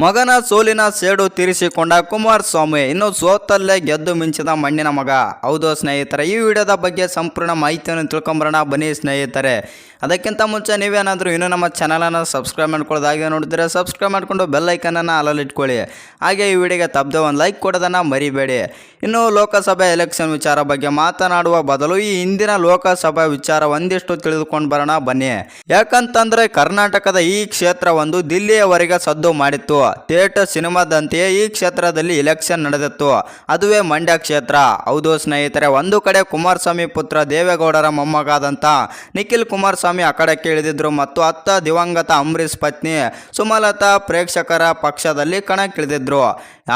ಮಗನ ಸೋಲಿನ ಸೇಡು ತೀರಿಸಿಕೊಂಡ ಕುಮಾರಸ್ವಾಮಿ ಇನ್ನು ಸೋತಲ್ಲೇ ಗೆದ್ದು ಮಿಂಚಿದ ಮಣ್ಣಿನ ಮಗ. ಹೌದು ಸ್ನೇಹಿತರೆ, ಈ ವಿಡಿಯೋದ ಬಗ್ಗೆ ಸಂಪೂರ್ಣ ಮಾಹಿತಿಯನ್ನು ತಿಳ್ಕೊಂಬರೋಣ ಬನ್ನಿ ಸ್ನೇಹಿತರೆ. ಅದಕ್ಕಿಂತ ಮುಂಚೆ ನೀವೇನಾದರೂ ಇನ್ನೂ ನಮ್ಮ ಚಾನಲನ್ನು ಸಬ್ಸ್ಕ್ರೈಬ್ ಮಾಡ್ಕೊಳ್ಳೋದು ಹಾಗೆ ನೋಡಿದರೆ ಸಬ್ಸ್ಕ್ರೈಬ್ ಮಾಡಿಕೊಂಡು ಬೆಲ್ ಐಕನನ್ನು ಅಲ್ಲಲ್ಲಿ ಇಟ್ಕೊಳ್ಳಿ. ಹಾಗೆ ಈ ವಿಡಿಯೋಗೆ ತಪ್ಪದೆ ಒಂದು ಲೈಕ್ ಕೊಡೋದನ್ನು ಮರಿಬೇಡಿ. ಇನ್ನು ಲೋಕಸಭೆ ಎಲೆಕ್ಷನ್ ವಿಚಾರ ಬಗ್ಗೆ ಮಾತನಾಡುವ ಬದಲು ಈ ಹಿಂದಿನ ಲೋಕಸಭಾ ವಿಚಾರ ಒಂದಿಷ್ಟು ತಿಳಿದುಕೊಂಡು ಬರೋಣ ಬನ್ನಿ. ಯಾಕಂತಂದ್ರೆ ಕರ್ನಾಟಕದ ಈ ಕ್ಷೇತ್ರ ಒಂದು ದಿಲ್ಲಿಯವರೆಗೆ ಸದ್ದು ಮಾಡಿತ್ತು. ಥಿಯೇಟರ್ ಸಿನಿಮಾದಂತೆಯೇ ಈ ಕ್ಷೇತ್ರದಲ್ಲಿ ಎಲೆಕ್ಷನ್ ನಡೆದಿತ್ತು. ಅದುವೇ ಮಂಡ್ಯ ಕ್ಷೇತ್ರ. ಹೌದು ಸ್ನೇಹಿತರೆ, ಒಂದು ಕಡೆ ಕುಮಾರಸ್ವಾಮಿ ಪುತ್ರ ದೇವೇಗೌಡರ ಮೊಮ್ಮಗಾದಂಥ ನಿಖಿಲ್ ಕುಮಾರಸ್ವಾಮಿ ಅಖಾಡಕ್ಕೆ ಇಳಿದಿದ್ರು ಮತ್ತು ಅತ್ತ ದಿವಂಗತ ಅಂಬರೀಷ್ ಪತ್ನಿ ಸುಮಲತಾ ಪ್ರೇಕ್ಷಕರ ಪಕ್ಷದಲ್ಲಿ ಕಣಕ್ಕಿಳಿದಿದ್ರು.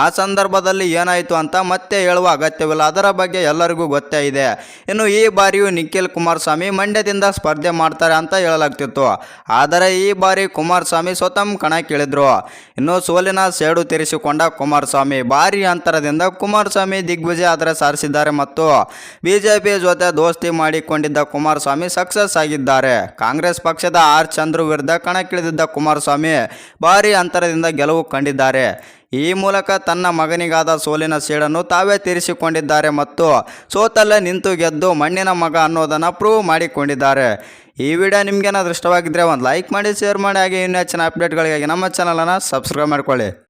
ಆ ಸಂದರ್ಭದಲ್ಲಿ ಏನಾಯಿತು ಅಂತ ಮತ್ತೆ ಹೇಳುವ ಅಗತ್ಯವಿಲ್ಲ, ಅದರ ಬಗ್ಗೆ ಎಲ್ಲರಿಗೂ ಗೊತ್ತೇ ಇದೆ. ಇನ್ನು ಈ ಬಾರಿಯೂ ನಿಖಿಲ್ ಕುಮಾರಸ್ವಾಮಿ ಮಂಡ್ಯದಿಂದ ಸ್ಪರ್ಧೆ ಮಾಡ್ತಾರೆ ಅಂತ ಹೇಳಲಾಗ್ತಿತ್ತು. ಆದರೆ ಈ ಬಾರಿ ಕುಮಾರಸ್ವಾಮಿ ಸ್ವತಃ ಕಣಕ್ಕಿಳಿದ್ರು. ಇನ್ನು ಸೋಲಿನ ಸೇಡು ತೀರಿಸಿಕೊಂಡ ಕುಮಾರಸ್ವಾಮಿ ಭಾರಿ ಅಂತರದಿಂದ ಕುಮಾರಸ್ವಾಮಿ ದಿಗ್ವಿಜಯ ಆದರೆ ಸಾರಿಸಿದ್ದಾರೆ ಮತ್ತು ಬಿಜೆಪಿ ಜೊತೆ ದೋಸ್ತಿ ಮಾಡಿಕೊಂಡಿದ್ದ ಕುಮಾರಸ್ವಾಮಿ ಸಕ್ಸಸ್ ಆಗಿದ್ದಾರೆ. ಕಾಂಗ್ರೆಸ್ ಪಕ್ಷದ ಆರ್ ಚಂದ್ರು ವಿರುದ್ಧ ಕಣಕ್ಕಿಳಿದಿದ್ದ ಕುಮಾರಸ್ವಾಮಿ ಭಾರಿ ಅಂತರದಿಂದ ಗೆಲುವು ಕಂಡಿದ್ದಾರೆ. ಈ ಮೂಲಕ ತನ್ನ ಮಗನಿಗಾದ ಸೋಲಿನ ಸೇಡನ್ನು ತಾವೇ ತೀರಿಸಿಕೊಂಡಿದ್ದಾರೆ ಮತ್ತು ಸೋತಲ್ಲೇ ನಿಂತು ಗೆದ್ದು ಮಣ್ಣಿನ ಮಗ ಅನ್ನೋದನ್ನು ಪ್ರೂವ್ ಮಾಡಿಕೊಂಡಿದ್ದಾರೆ. ಈ ವಿಡಿಯೋ ನಿಮಗೇನಾದರೂ ಇಷ್ಟವಾಗಿದ್ದರೆ ಒಂದು ಲೈಕ್ ಮಾಡಿ, ಶೇರ್ ಮಾಡಿ, ಹಾಗೆ ಇನ್ನೂ ಹೆಚ್ಚಿನ ಅಪ್ಡೇಟ್ಗಳಿಗಾಗಿ ನಮ್ಮ ಚಾನಲನ್ನು ಸಬ್ಸ್ಕ್ರೈಬ್ ಮಾಡ್ಕೊಳ್ಳಿ.